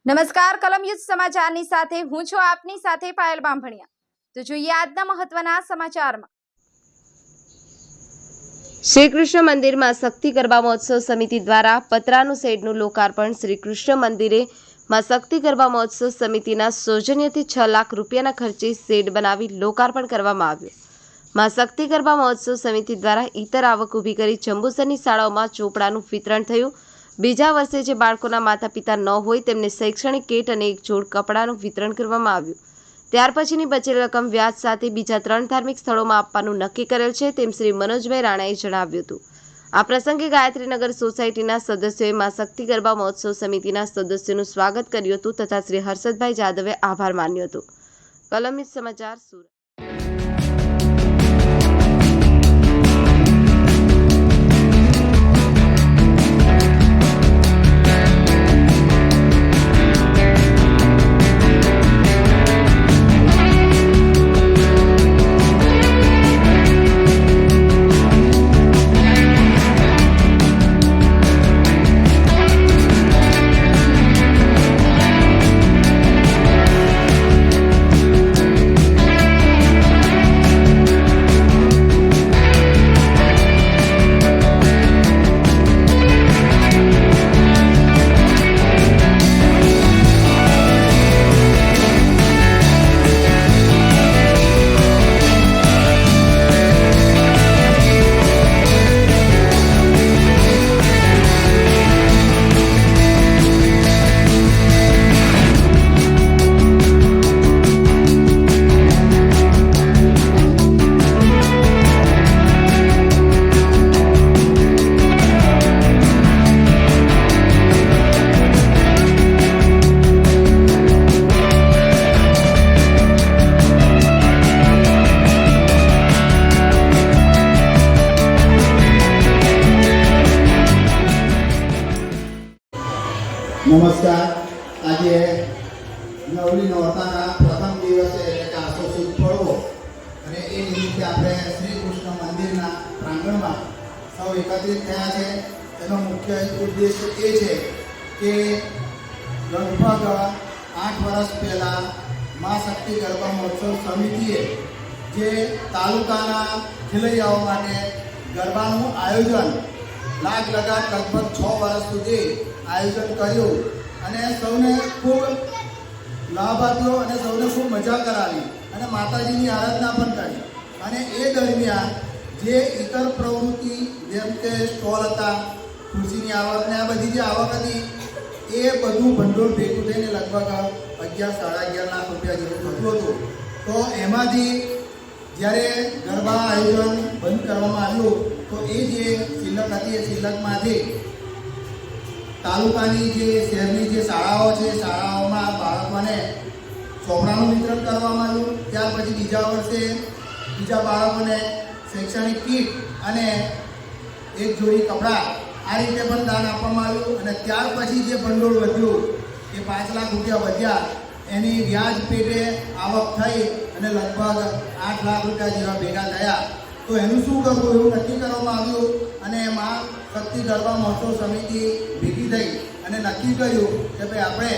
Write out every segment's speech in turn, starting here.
નમસ્કાર કલમ યુદ્ધ સમાચારની સાથે હું છું આપની સાથે પાયલ બામભણિયા। તો જોઈએ આજના મહત્વના સમાચારમાં। શ્રી કૃષ્ણ મંદિરમાં શક્તિ ગરબા મહોત્સવ સમિતિ દ્વારા પતરાનું શેડનું લોકાર્પણ। શ્રી કૃષ્ણ મંદિરે માં શક્તિ ગરબા મહોત્સવ સમિતિના સૌજન્યથી 6 લાખ રૂપિયાના ખર્ચે શેડ બનાવી લોકાર્પણ કરવામાં આવ્યું। માં શક્તિ ગરબા મહોત્સવ સમિતિ દ્વારા ઇતર આવક ઊભી કરી જંબુસરની શાળાઓમાં ચોપડાનું વિતરણ થયું। બીજા વર્ષે જે બાળકોના માતા પિતા ન હોય તેમને શૈક્ષણિક કીટ અને એક જોડ કપડાનું વિતરણ કરવામાં આવ્યું। ત્યાર પછીની બચેલી રકમ વ્યાજ સાથે બીજા 3 ધાર્મિક સ્થળોમાં આપવાનું નક્કી કરેલ છે તેમ શ્રી મનોજભાઈ રાણાએ જણાવ્યું હતું। આ પ્રસંગે ગાયત્રીનગર સોસાયટીના સદસ્યોએ માં શક્તિ ગરબા મહોત્સવ સમિતિના સદસ્યોનું સ્વાગત કર્યું હતું તથા શ્રી હર્ષદભાઈ જાદવે આભાર માન્યો હતો। કલમ યુદ્ધ સમાચાર સુરત। નમસ્કાર। આજે નવલી નોરતાના પ્રથમ દિવસે એટલે કે આસો સુદ પડવો અને એ નિમિત્તે આપણે શ્રી કૃષ્ણ મંદિરના પ્રાંગણમાં સૌ એકત્રિત થયા છે। એનો મુખ્ય ઉદ્દેશ એ છે કે લગભગ 8 વર્ષ પહેલાં માં શક્તિ ગરબા મહોત્સવ સમિતિએ જે તાલુકાના ખેલૈયાઓ માટે ગરબાનું આયોજન લાગ લગભગ 6 વર્ષ સુધી આયોજન કર્યું અને સૌને ખૂબ લાભ આપ્યો અને સૌને ખૂબ મજા કરાવી અને માતાજીની આરાધના પણ કરી। અને એ દરમિયાન જે ઇતર પ્રવૃત્તિ જેમ કે સ્ટોલ હતા, ખુરશીની આવક ને આ બધી જે આવક હતી એ બધું ભંડોળ ભેગું થઈને લગભગ 11-11.5 લાખ રૂપિયા જેવું થતું હતું। તો એમાંથી જ્યારે ગરબા આયોજન બંધ કરવામાં આવ્યું તો એ જે શિલ્લક હતી એ શિલ્લકમાંથી તાલુકાની જે શહેરની જે શાળાઓ છે શાળાઓમાં બાળકોને ચોપડાનું વિતરણ કરવામાં આવ્યું। ત્યાર પછી બીજા વર્ષે બીજા બાળકોને શૈક્ષણિક કીટ અને એક જોડી કપડાં આ રીતે પણ દાન આપવામાં આવ્યું। અને ત્યાર પછી જે ભંડોળ વધ્યું એ 5 લાખ રૂપિયા વધ્યા એની વ્યાજ પેટે આવક થઈ અને લગભગ 8 લાખ રૂપિયા જેવા ભેગા થયા। તો એનું શું કરવું એવું નક્કી કરવામાં આવ્યું અને એમાં શક્તિ ગરબા મહોત્સવ સમિતિ ભેગી થઈ અને નક્કી કર્યું કે ભાઈ આપણે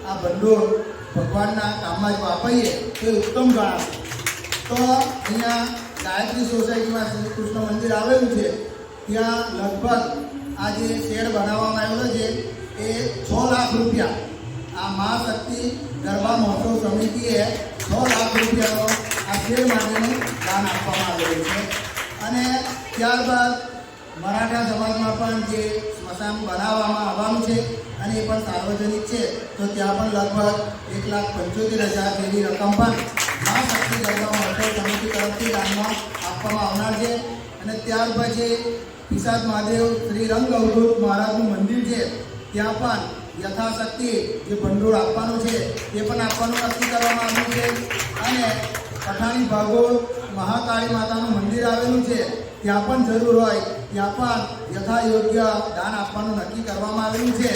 આ ભંડોળ ભગવાનના કામમાં જ વાપરીએ તો ઉત્તમ ગણાશે। તો અહીંયા ગાયત્રી સોસાયટીમાં શ્રી કૃષ્ણ મંદિર આવેલું છે ત્યાં લગભગ આ જે શેડ બનાવવામાં આવેલો છે એ 6 લાખ રૂપિયા આ માં શક્તિ ગરબા મહોત્સવ સમિતિએ 6 લાખ રૂપિયાનો આ શેડ માટેનું દાન આપવામાં આવેલું છે। અને ત્યારબાદ મરાઠા સમાજમાં પણ જે સ્મશાન બનાવવામાં આવવાનું છે અને એ પણ સાર્વજનિક છે તો ત્યાં પણ લગભગ 1,75,000 જેવી રકમ પણ માં શક્તિ ગરબા મહોત્સવ સમિતિ તરફથી દાનમાં આપવામાં આવનાર છે। અને ત્યાર પછી પિશાચ મહાદેવ શ્રી રંગ અવધૂત મહારાજનું મંદિર છે ત્યાં પણ યથાશક્તિ જે ભંડોળ આપવાનું છે તે પણ આપવાનું નક્કી કરવામાં આવ્યું છે। અને પઠાણી ભાગોળ મહાકાળી માતાનું મંદિર આવેલું છે ત્યાં પણ જરૂર હોય ત્યાં પણ યથાયોગ્ય દાન આપવાનું નક્કી કરવામાં આવેલું છે।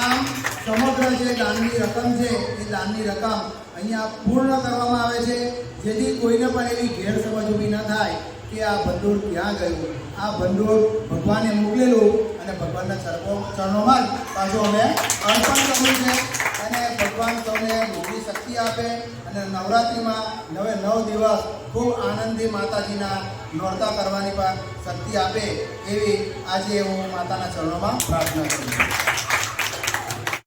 આમ સમગ્ર જે દાનની રકમ છે એ દાનની રકમ અહીંયા પૂર્ણ કરવામાં આવે છે જેથી કોઈને પણ એવી ગેરસમજ ઊભી ન થાય કે આ ભંડોળ ક્યાં ગયું। આ ભંડોળ ભગવાને મોકલેલું અને ભગવાનના ચરણોમાં જ પાછું અમે અર્પણ કર્યું છે। અને ભગવાન સૌને બુદ્ધિ શક્તિ આપે અને નવરાત્રિમાં 9 દિવસ ખૂબ આનંદથી માતાજીના નોરતા કરવાની પણ શક્તિ આપે એવી આજે હું માતાના ચરણોમાં પ્રાર્થના કરું છું.